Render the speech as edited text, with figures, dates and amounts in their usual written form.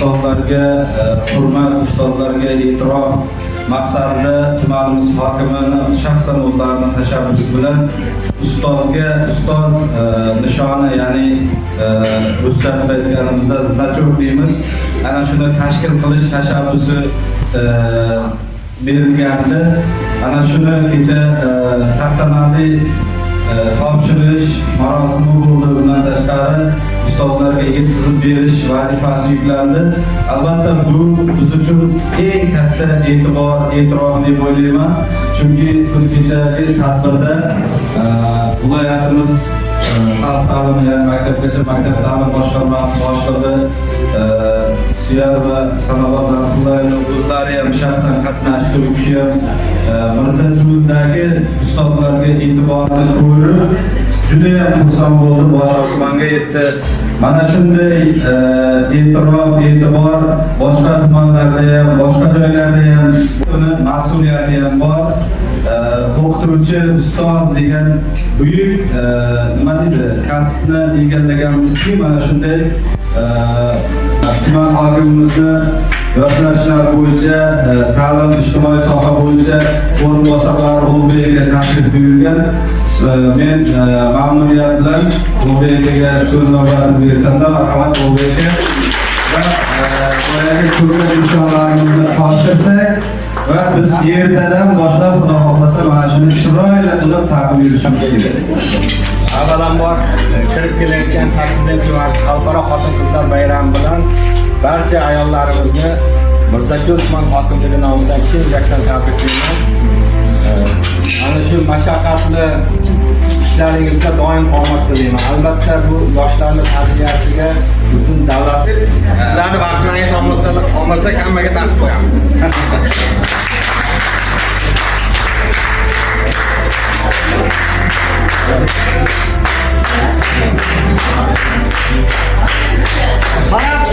ustozlarga hurmat, ustozlarga e'tirof maqsadida tumanimiz hokimini shaxsan o'zlarini tashabbusi bilan ustozga ustoz nishoni, ya'ni ruscha deb aytganimizda znachok deymiz, ana shuni tashkil qilish tashabbusi berilgandi. Ana shuni kecha tantanali topshirish marosimi bo'ldi. Bundan tashqari ustozlarga yetkazib berish vazifasi yuklandi. Albatta bu biz uchun eng katta e'tirof deb o'ylayman. Chunki kechagi tadbirda viloyatimiz xalq ta'limi, ya'ni maktabgacha maktab ta'lim boshqarmasi boshlig'i Siyar va Sanoat Rahimullayevning o'zlari ham shaxsan qatnashdi. U kishi ham Mirzajuldagi ustozlarga e'tiborni ko'rib juda ham xursand bo'ldi, bosh osmonga yetdi. Mana shunday e'tibor boshqa tumanlarda ham, boshqa joylarda ham buni mas'uliyati ham bor. O'qituvchi, ustoz degan buyuk nima deydi, kasbni egallaganmizki, mana shunday tuman hokimimizni yoshlar ishlari bo'yicha, ta'lim, ijtimoiy soha bo'yicha o'rinbosarlari Ulug'bekga tashrif buyurgan. Men mamnuniyat bilan Ulug'bekga so'z navbatini bersam-da, marhamat Ulug'bekga. Va boyagi ko'rgan nishonlarimizni topshirsak va biz ertadan boshlab xudo xohlasa mana shuni chiroyli qilib taqdim etishimiz kerak. Avvalambor kirib kelayotgan 8-mart xalqaro xotin-qizlar bayrami bilan barcha ayollarimizni Mirzacho'l tuman hokimligi nomidan chin yurakdan tabriklayman. Ana shu mashaqqatli ishlaringizda doim omad tilayman. Albatta bu yoshlarning tarbiyasiga butun davlat sizlarni vaqtlaringiz olmasak hammaga taqib qo'yamiz. Mana